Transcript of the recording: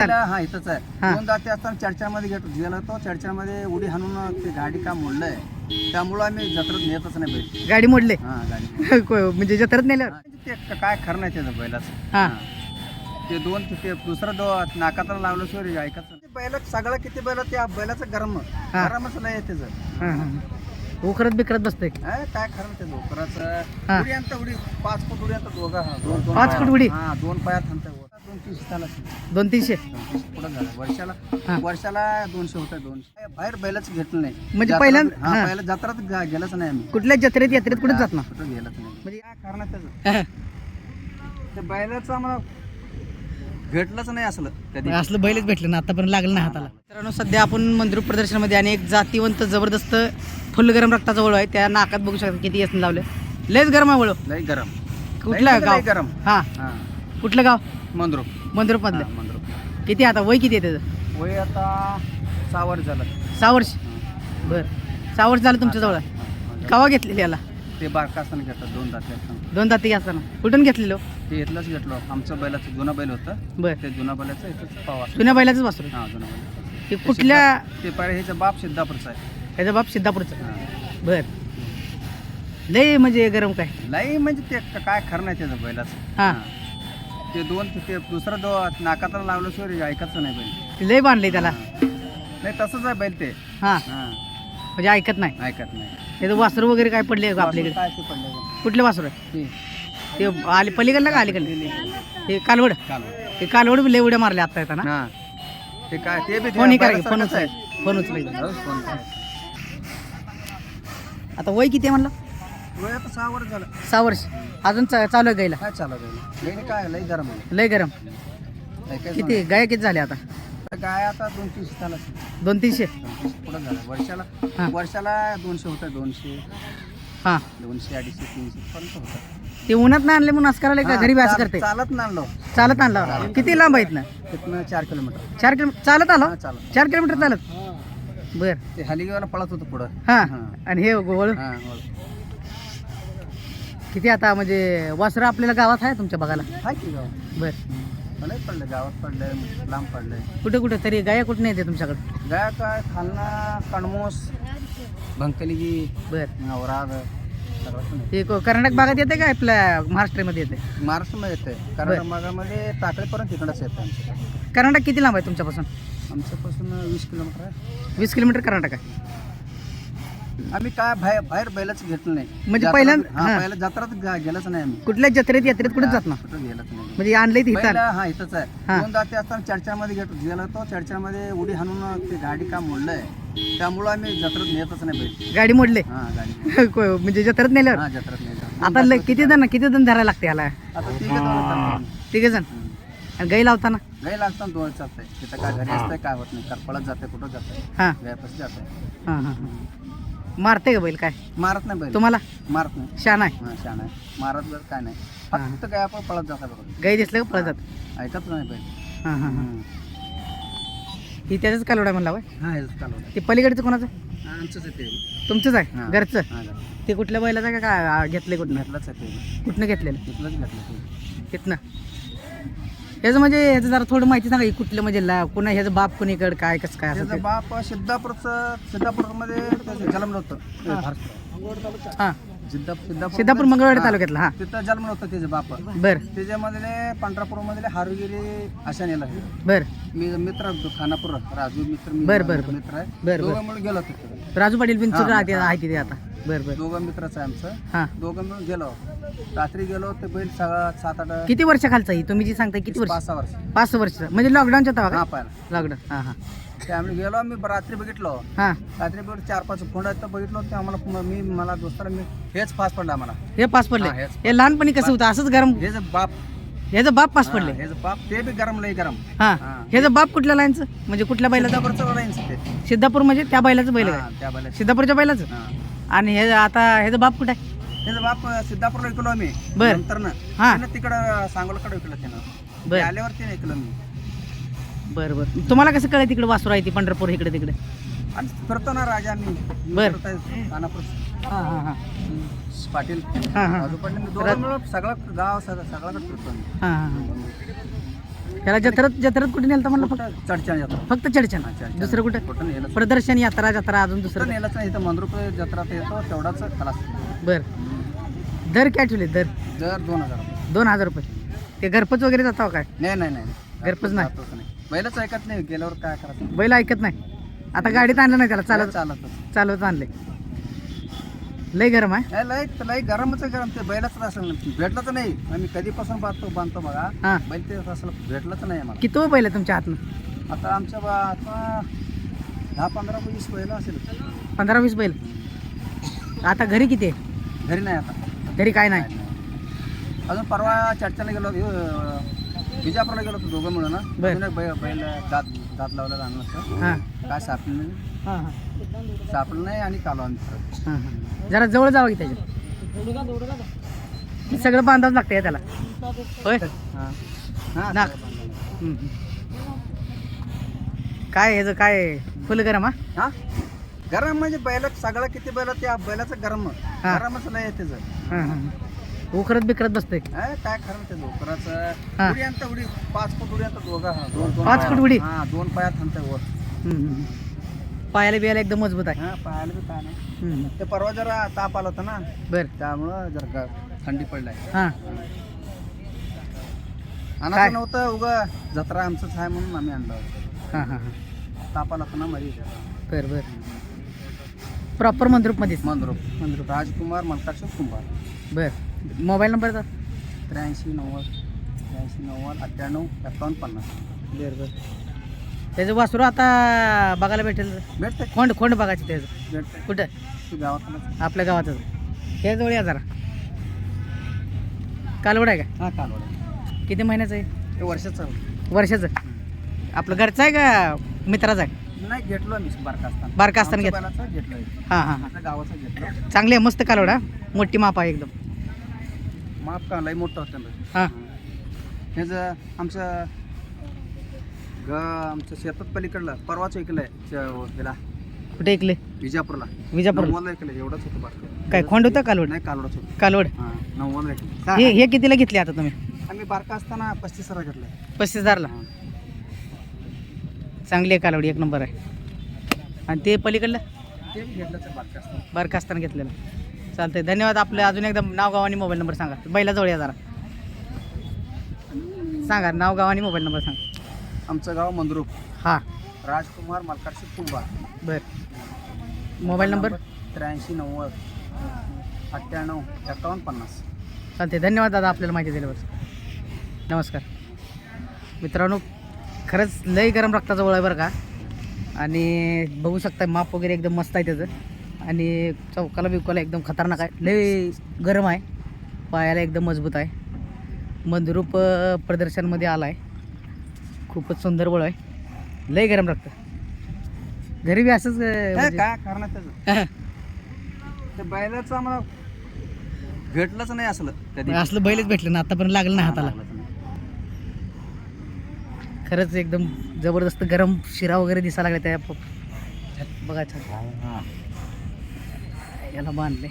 हा इथंच आहे. दोन दाते असताना चर्चामध्ये गेलो तो चर्चामध्ये उडी हाणून ते गाडी का मोडलंय, त्यामुळं आम्ही जत्रेत नेतच नाही बैल. गाडी मोडले हा गाडी म्हणजे जत्रेत नेल्यावर ते काय खरं नाही त्याचं बैलाचं. हा. ते दोन ते दुसरं नाकातला लावलं सोरी ऐकायचं बैल सगळं किती बैल त्या बैलाचं गरमच नाही त्याचं. उकरत बिकरत बसतंय काय खरं नाही त्याचं उकराचं. हा. उडी आणता उडी 5 फूट उडी आणता दोघं. 5 फूट उडी? हा 2 पायात थांबता 2-300 झाला 200-300 पुढं झालं वर्षाला 200 होतं. 200 बाहेर बैलाच घेतलं नाही म्हणजे जत्रात- पहिल्यांदा- हा, हा. पहिला जत्रात गेलंच नाही आम्ही. कुठल्या जत्रेत यात्रेत कुठे जात ना कुठं गेलंच नाही म्हणजे काय कारण आहे त्याचं ते बैलाचं आम्हाला भेटलंच नाही असलं कधी. असलं बैलच भेटलं ना आतापर्यंत लागलं नाही हाताला. मित्रांनो सध्या आपण मंदिर प्रदर्शनामध्ये आणि एक जातीवंत जबरदस्त फुल गरम रक्ताचा वळू आहे. त्या नाकात बघू शकता किती यसं लावलं. लयच गरम आहे वळू. लई गरम. कुठलं लई गाव? गरम. हा हा कुठलं गाव? मंद्रुप. मंदिर मधलं. मंद्रुप. किती आता वय किती आहे त्याचं? वय आता 6 वर्ष झालं. 6 वर्ष. बर 6 वर्ष झालं तुमच्या जवळ. कवा घेतलेली याला? ते बारका असताना घेतात 2 दाते असताना. 2 दाती असताना कुठून घेतलेलो? ते इथलंच घेतलो. आमचं बैलाचं जुना बैल होतं. बर ते जुना बैलाचं इथंच पाव असतो. जुन्या बैलाच वासरू. हा जुना बैल. ते कुठल्या? ते पाहिजे ह्याचा बाप सिद्धापूरचा आहे. ह्याचा बाप सिद्धापूरचा. हा. बर लय म्हणजे गरम काय? लई म्हणजे ते काय खरं नाही त्याचं बैलाचं. हा. ते ते दुसरं नाकातला लावलं सोरी ऐकायचं नाही बैल. लय बांधले त्याला. नाही तसंच आहे बैल ते. हा हा म्हणजे ऐकत नाही. ऐकत नाही. त्याचं वासरू वगैरे काय पडले का आपल्याकडे? काय ते पडलं कुठले वासरू आहे ते ते? आले पलीकडलं का अलीकडलं? हे कालवड. काल. हे कालवड लय उड्या मारल्या आता येताना. हा ते काय ते बी फोन करा बैलासारखंच फोन आहे. उचलाय फोन उचलाय. हो, फोन करा. आता वय किती आहे म्हणलं? वय आता 6 वर्ष झालं. 6 वर्ष. अजून चालू आहे गायला. काय चालू आहे लई काय लई गरम आहे. लय गरम. लई काय किती गाय किती झाले आता? सांगू? काय आता 200 झालं. 200-300. पुढं झालं हा. वर्षाला 200 होतं. 200 हा 200 250 300 पर्यंत होतं. ते उन्हात नाही आणले म्हणून असं करायला का? हा, घरी असं करते? चालत नांदलो. चालत आणलं. किती लांब आहेत ना? तिथनं 4 किलोमीटर. 4 किलोमीटर चालत आलो? हा, चालत. 4 किलोमीटर चालत. बर ते हलिगेवाला पळत होतं पुढं. हा. हा. आणि हे वळू हा हो. किती आता म्हणजे वासरं आपल्याला गावात आहे तुमच्या बघायला? हाय की गाव. बर मला पडलं गावात पडलंय लांब पडलंय. कुठे कुठे तरी गाया कुठे नाही येते तुमच्याकडे? गाय काय खालना कणमोस भंकलिगी बर औराद सगळं ते कर्नाटक भागात येते का आपल्या महाराष्ट्रामध्ये येते? महाराष्ट्रामध्ये येते. कर्नाटक भागामध्ये टाकळीपर्यंत तिकडंच येतं आमचं. कर्नाटक किती लांब आहे तुमच्यापासून? आमच्यापासून 20 किलोमीटर आहे. 20 किलोमीटर कर्नाटक आहे. आम्ही काय बाहेर बैलाच घेतलं नाही म्हणजे जत्रात- पहिल्यांदा- हा, हा. पहिल्या जत्रात गेलंच नाही आम्ही. कुठल्या जत्रेत यात्रेत कुठे जात ना कुठं गेलंच नाही. म्हणजे आणलंय तिथं? पहिला हा इथंच आहे. हा. 2 दाते असताना चर्चामध्ये गेलो तो चर्चामध्ये उडी हाणून ते गाडी का मोडलंय, त्यामुळं आम्ही जत्रेत नेतच नाही बैल. गाडी मोडले हा गाडी म्हणजे जत्रेत नेल्यावर? हा जत्रेत नेत. आता किती जण धरायला लागते ह्याला? आता तिघं जाऊन जातात. 3 जण. आणि गाई लावताना? गाई लागताना 2 चालतंय. तिथं काय घरी असतंय काय होत नाही. करपळत जाते कुठं जाते हा गायपाशी जाते. हा हा मारते का बैल काय मारत नाही बैल. तुम्हाला? मारत नाही. शान आहे. हा शान आहे. मारत बैल काय नाही. फक्त गाय आपण पळत जातात बघा. गाई दिसलं का पळत जात? ऐकत नाही बैल. हा हा हा ही त्याचाच कालवडा म्हणला होय? हा हेच चालू ते पलीकडचं कोणाचं? आमचंच आहे ते. तुमचंच आहे हा. घरचं? हा ते कुठल्या बैलाचं आहे का काय घेतलंय कुठनं? घेतलंच आहे ते. कुठनं घेतलेलं? तिथलंच घेतलं ते. तिथनं. ह्याचं म्हणजे ह्याचं जरा थोडं माहिती सांगा की कुठलं म्हणजे पुन्हा ह्याचं बाप कुणीकडं काय कसं काय असं त्याचा ते? बाप सिद्धापूरमध्ये त्याचं जन्मलं होतं. हा सिद्धापूर मंगळवाडी तालुक्यातला. हा तिथं जन्मलं होतं त्याचे बाप. बर त्याच्यामधले पंढरपूरमधले हारगिरी अशा नेला. बर मी मित्र होतो खानापूर राजू मित्र. मी बर, बर, मित्र आहे. बर, बर. दोघं मिळून गेलो तिथे. राजू पाटील बिन हा, सगळं हा, आहे तिथे आता. बर बर दोघं मित्रच आहे आमचं. हा दोघं मिळून गेलो. रात्री गेलो ते बैल सगळं 7-8 किती वर्ष खालचा ही तुम्ही जी सांगताय किती वर्ष? 5-6 वर्ष. 5 वर्ष म्हणजे लॉकडाऊनच्या तेव्हा हा का? पाहिलं लॉकडाऊन. हा हा ते आम्ही गेलो. आम्ही रात्री बघितलो. हा रात्री बघितलं 4-5 फोंड आहेत तर बघितलो ते आम्हाला मला दोस्ताला मी हेच पास पडला आम्हाला. हे पास पडले. हा, हेच. हे लहानपणी कसं होतं असंच गरम? हे जे बाप ह्याचं बाप पास पडले. हे जे बाप ते बी गरम लई गरम. हा हा. ह्याचं बाप कुठल्या लाईनचं म्हणजे कुठल्या बैलाचं? सिद्धापूरचं लाईन ते. सिद्धापूर म्हणजे त्या बैलाचं बैल हा, आहे? त्या बैलाचं. सिद्धापूरच्या बैलाचं. हा. आणि हे आता ह्याचा बाप कुठे आहे? त्याचा बाप सिद्धापूरला विकलो आम्ही. बर. नंतर हा. तिकडं सांगोलकडे विकलं त्यानं. बर. ते आल्यावर ते विकलं मी. बरं बरं तुम्हाला कसं कळलं तिकडे वासरू आहे ती पंढरपूर इकडे तिकडे? आणि फिरतो ना राजा मी. बर. खानापूर हा हा हा पाटील हा, हा. राजू पाटील मी दोघं मिळून सगळं गाव सगळ्याकडे फिरतो मी. हा हा त्याला जत्रात कुठे नेलं म्हणलं फक्त चढच्या यात्रा फक्त चढचण हा, चढचण. दुसरं कुठं कुठं नेलंच प्रदर्शन जत्रा अजून दुसरं दुसरं नेलंच नाही. इथं मंद्रुप जत्रात येतो तेवढाच खलास. बर दर काय ठेवले दर दर 2000. 2000 रुपये ते घरपोच वगैरे जाता काय नाही घरपोच नाही. जातोच नाही. बैलच ऐकत नाही, गेल्यावर काय करायचं. बैल ऐकत नाही. आता गाडीत आणलं नाही त्याला चालत चालवत आणले. लय गरम आहे. लय गरमच गरम. ते बैलच असं भेटलंच नाही. आम्ही कधीपासून बांधतो बघा. हा बैल ते असं भेटलंच नाही आम्हाला. किती बैल आहे तुमच्या हातनं? आता आमच्या आता 10-15-20 बैल असेल. 15-20 बैल. आता घरी किती आहे? घरी नाही आता. घरी काय नाही. अजून परवा चर्चेला गेलो, विजापूरला गेलो होतो दोघं मिळून. बर. अजून एक बैल दात लावलेला आणलं असतं. हां काय सापडलं नाही. हां हां सापडलं नाही आणि कालो आम्ही परत. हां हां जरा जवळ जावं की त्याच्या. हे सगळं बांधावं लागतं त्याला होय. हां नाक. हम्म. काय ह्याचं काय फुल गरम हा हां गरम म्हणजे बैल सगळं किती बैल त्या बैलाचं गरमच नाही आहे त्याचं. हां हां उकरत बिकरत बसतंय. काय खरं ते लोकराचं हां. उडी आणतं उडी 5 फूट उडी आणतं दोघं. दोन 5 फूट उडी? हां 2 पायात थांबतं वर. पायाला बियाला एकदम मजबूत आहे. हां पायाला बी काय नाही. हम्म. ते परवा जरा ताप आला होता ना, बर त्यामुळं जरा थंडी पडलाय. हां काय? आणायचं नव्हतं उगा जत्रा आमचंच आहे म्हणून आम्ही आणलं होतं. हां हां हां ताप आला होता ना मध्ये. बर बर प्रॉपर मंद्रुपमध्येच. मंद्रुप राजकुमार मलकाक्षर कुंभार. बर मोबाईल नंबर 83 90 98 51 बर बर त्याचं वासरू आता बघायला भेटेल. भेटते खोंड बघायचं त्याचं भेटते कुठं? तू गावातूनच. आपल्या गावातच. हे जवळ या जरा. कालवड आहे का? हां कालवड. किती महिन्याचं आहे? ते वर्षाचं वर्षाचं. आपलं घरचं आहे का मित्राचं आहे? नाही घेतलो आम्ही बारका असताना. बारका असताना आमच्या बैलाचं घेतलं. हां हां हां आपल्या गावाचं घेतलं. चांगली आहे मस्त कालवड हा मोठी माप आहे एकदम. माप का लई मोठं होतं ना. हां ह्याचं आमच्या शेतात पलीकडलं परवाच ऐकलंय गेला कुठे ऐकले? विजापूरला. विजापूरला 90 ऐकलं एवढंच होतं बारकं. काय खोंड होतं कालवड? नाही कालवडच होतं. कालवड. हां 90 ऐकलं. हे कितीला घेतले आता तुम्ही? आम्ही बारका असताना 35 घेतलंय. 35,000ला. चांगली आहे कालवडी एक नंबर आहे. आणि ते पलीकडलं ते घेतलं बारका असताना. बारका असताना घेतलेलं. चालतंय धन्यवाद. आपलं अजून एकदा नाव गाव आणि मोबाईल नंबर सांगा. बैलाजवळ या जरा सांगा. नाव गाव आणि मोबाईल नंबर सांगा. आमचं गाव मंद्रुप. हां राजकुमार मलकाक्षर कुंभार. बर मोबाईल नंबर 83 90 98 51 चालते. धन्यवाद दादा आपल्याला माहिती दिल्यावर. नमस्कार मित्रांनो. खरंच लई गरम रक्ताचा गोळा आहे बरं का. आणि बघू शकता माप वगैरे एकदम मस्त आहे त्याचं. आणि चौकाला बिवकाला एकदम खतरनाक आहे. लई गरम आहे. पायाला एकदम मजबूत आहे. मंद्रुप प्रदर्शनमध्ये आला आहे. खूपच सुंदर गोळ आहे. लई गरम रक्त. घरी बी असंच म्हणजे- काय कारण आहे त्याचं. ते बैलाचं आम्हाला भेटलंच नाही असलं कधी. असलं बैलच भेटलं ना आतापर्यंत लागलं नाही हाताला. खरंच एकदम जबरदस्त गरम शिरा वगैरे दिसायला लागले त्या बघा छान. याला बांधले.